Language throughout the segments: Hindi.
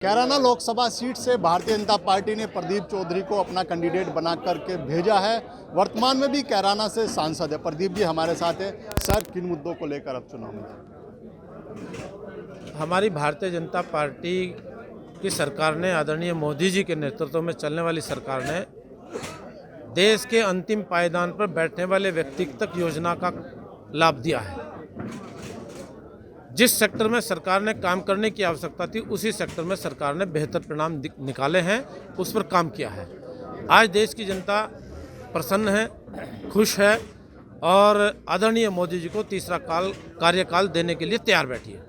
कैराना लोकसभा सीट से भारतीय जनता पार्टी ने प्रदीप चौधरी को अपना कैंडिडेट बना करके भेजा है। वर्तमान में भी कैराना से सांसद है। प्रदीप जी हमारे साथ है। सर, किन मुद्दों को लेकर अब चुनाव में? हमारी भारतीय जनता पार्टी की सरकार ने, आदरणीय मोदी जी के नेतृत्व में चलने वाली सरकार ने देश के अंतिम पायदान पर बैठने वाले व्यक्ति तक योजना का लाभ दिया है। जिस सेक्टर में सरकार ने काम करने की आवश्यकता थी, उसी सेक्टर में सरकार ने बेहतर परिणाम निकाले हैं, उस पर काम किया है। आज देश की जनता प्रसन्न है, खुश है और आदरणीय मोदी जी को तीसरा कार्यकाल देने के लिए तैयार बैठी है।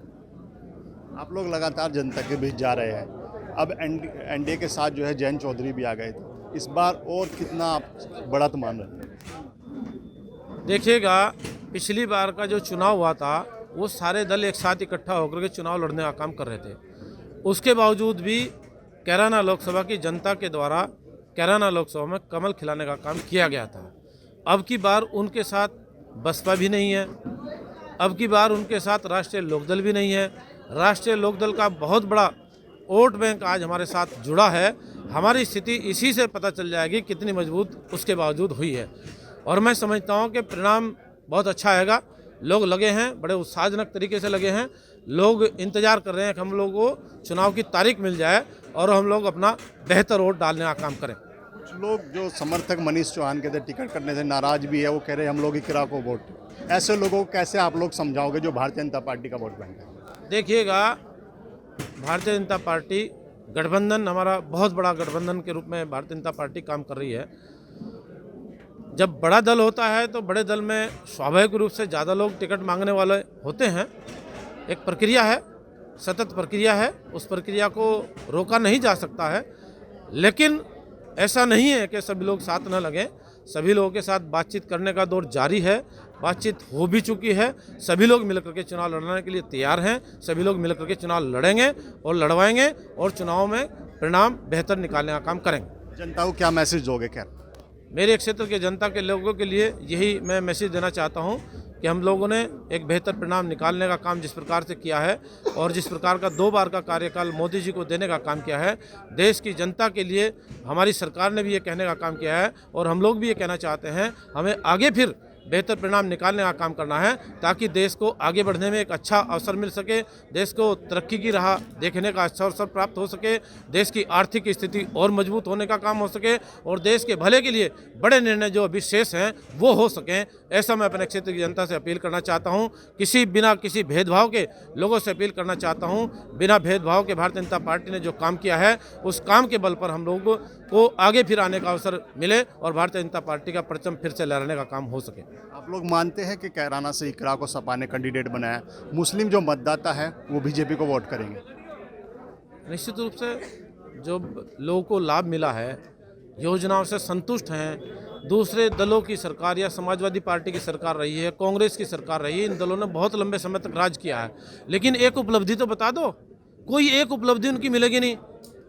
आप लोग लगातार जनता के बीच जा रहे हैं। अब एनडीए के साथ जो है जयंत चौधरी भी आ गए थे। इस बार और कितना आप बढ़त मान रहे हैं? देखिएगा, पिछली बार का जो चुनाव हुआ था वो सारे दल एक साथ इकट्ठा होकर के चुनाव लड़ने का काम कर रहे थे। उसके बावजूद भी कैराना लोकसभा की जनता के द्वारा कैराना लोकसभा में कमल खिलाने का काम किया गया था। अब की बार उनके साथ बसपा भी नहीं है, अब की बार उनके साथ राष्ट्रीय लोकदल भी नहीं है। राष्ट्रीय लोकदल का बहुत बड़ा वोट बैंक आज हमारे साथ जुड़ा है। हमारी स्थिति इसी से पता चल जाएगी कितनी मजबूत उसके बावजूद हुई है। और मैं समझता हूँ कि परिणाम बहुत अच्छा आएगा। लोग लगे हैं, बड़े उत्साहजनक तरीके से लगे हैं। लोग इंतजार कर रहे हैं कि हम लोग को चुनाव की तारीख मिल जाए और हम लोग अपना बेहतर वोट डालने का काम करें। कुछ लोग जो समर्थक मनीष चौहान के टिकट करने से नाराज भी है, वो कह रहे हैं हम लोग ही किरा को वोट। ऐसे लोगों को कैसे आप लोग समझाओगे जो भारतीय जनता पार्टी का वोट बैंक है? देखिएगा, भारतीय जनता पार्टी गठबंधन, हमारा बहुत बड़ा गठबंधन के रूप में भारतीय जनता पार्टी काम कर रही है। जब बड़ा दल होता है तो बड़े दल में स्वाभाविक रूप से ज़्यादा लोग टिकट मांगने वाले होते हैं। एक प्रक्रिया है, सतत प्रक्रिया है, उस प्रक्रिया को रोका नहीं जा सकता है। लेकिन ऐसा नहीं है कि सभी लोग साथ न लगें। सभी लोगों के साथ बातचीत करने का दौर जारी है, बातचीत हो भी चुकी है। सभी लोग मिलकर के चुनाव लड़ने के लिए तैयार हैं। सभी लोग मिलकर के चुनाव लड़ेंगे और लड़वाएंगे और चुनाव में परिणाम बेहतर निकालने का काम करेंगे। जनता को क्या मैसेज दोगे? खैर, मेरे क्षेत्र के जनता के लोगों के लिए यही मैं मैसेज देना चाहता हूं कि हम लोगों ने एक बेहतर परिणाम निकालने का काम जिस प्रकार से किया है और जिस प्रकार का 2 बार का कार्यकाल मोदी जी को देने का काम किया है, देश की जनता के लिए हमारी सरकार ने भी ये कहने का काम किया है और हम लोग भी ये कहना चाहते हैं, हमें आगे फिर बेहतर परिणाम निकालने का काम करना है ताकि देश को आगे बढ़ने में एक अच्छा अवसर मिल सके, देश को तरक्की की राह देखने का अच्छा अवसर प्राप्त हो सके, देश की आर्थिक स्थिति और मजबूत होने का काम हो सके और देश के भले के लिए बड़े निर्णय जो अभी शेष हैं वो हो सकें। ऐसा मैं अपने क्षेत्र की जनता से अपील करना चाहता हूँ। बिना किसी भेदभाव के लोगों से अपील करना चाहता हूँ। बिना भेदभाव के भारतीय जनता पार्टी ने जो काम किया है, उस काम के बल पर हम लोगों को आगे फिर आने का अवसर मिले और भारतीय जनता पार्टी का परचम फिर से लहराने का काम हो सके। आप लोग मानते हैं कि कैराना से इकरा को सपा ने कैंडिडेट बनाया, मुस्लिम जो मतदाता है वो बीजेपी को वोट करेंगे? निश्चित रूप से जो लोगों को लाभ मिला है, योजनाओं से संतुष्ट हैं, दूसरे दलों की सरकार या समाजवादी पार्टी की सरकार रही है, कांग्रेस की सरकार रही है, इन दलों ने बहुत लंबे समय तक राज किया है। लेकिन एक उपलब्धि तो बता दो, कोई एक उपलब्धि उनकी मिलेगी नहीं।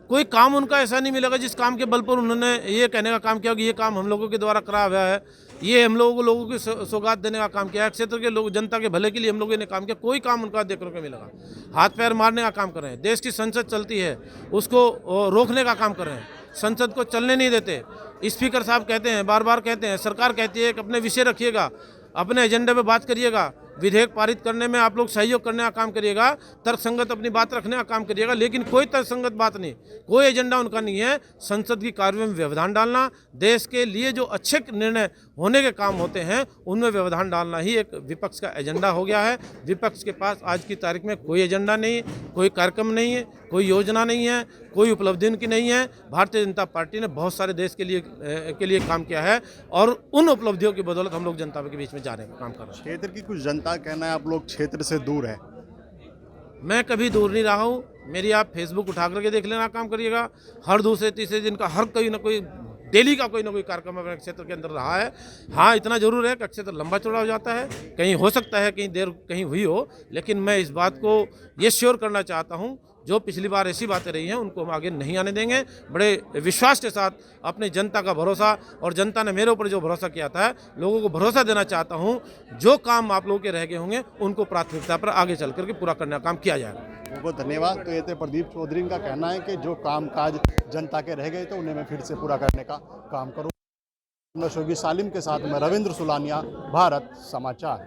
कोई काम उनका ऐसा नहीं मिलेगा जिस काम के बल पर उन्होंने ये कहने का काम किया कि ये काम हम लोगों के द्वारा करा हुआ है, ये हम लोगों की सौगात देने का काम किया है, क्षेत्र के लोग जनता के भले के लिए हम लोगों ने काम किया। कोई काम उनका देखने को मिलेगा। हाथ पैर मारने का काम कर रहे हैं। देश की संसद चलती है, उसको रोकने का काम कर रहे हैं। संसद को चलने नहीं देते। स्पीकर साहब कहते हैं, बार बार कहते हैं, सरकार कहती है कि अपने विषय रखिएगा, अपने एजेंडे पे बात करिएगा, विधेयक पारित करने में आप लोग सहयोग करने का काम करिएगा, तर्कसंगत अपनी बात रखने का काम करिएगा। लेकिन कोई तर्कसंगत बात नहीं, कोई एजेंडा उनका नहीं है। संसद की कार्य में व्यवधान डालना, देश के लिए जो अच्छे निर्णय होने के काम होते हैं उनमें व्यवधान डालना ही एक विपक्ष का एजेंडा हो गया है। विपक्ष के पास आज की तारीख में कोई एजेंडा नहीं है, कोई कार्यक्रम नहीं है, कोई योजना नहीं है, कोई उपलब्धि उनकी नहीं है। भारतीय जनता पार्टी ने बहुत सारे देश के लिए काम किया है और उन उपलब्धियों की बदौलत हम लोग जनता के बीच में जाने का काम कर रहे हैं। क्षेत्र की कुछ जनता कहना है आप लोग क्षेत्र से दूर है। मैं कभी दूर नहीं रहा हूँ। मेरी आप फेसबुक उठा करके देख लेना काम करिएगा। हर दूसरे तीसरे दिन का हर कोई ना कोई डेली का कोई ना कोई कार्यक्रम अपने क्षेत्र के अंदर रहा है। हाँ, इतना जरूर है कि क्षेत्र लंबा चौड़ा हो जाता है, कहीं हो सकता है कहीं देर कहीं हुई हो, लेकिन मैं इस बात को ये श्योर करना चाहता हूँ, जो पिछली बार ऐसी बातें रही हैं उनको हम आगे नहीं आने देंगे। बड़े विश्वास के साथ अपनी जनता का भरोसा, और जनता ने मेरे ऊपर जो भरोसा किया था, लोगों को भरोसा देना चाहता हूँ, जो काम आप लोगों के रह गए होंगे उनको प्राथमिकता पर आगे चल करके पूरा करने का काम किया जाएगा। बहुत बहुत धन्यवाद। तो ये थे प्रदीप चौधरी का कहना है कि जो काम काज जनता के रह गए तो उन्हें मैं फिर से पूरा करने का काम करूँ। शोगी सालिम के साथ मैं रविंद्र सुलानिया, भारत समाचार।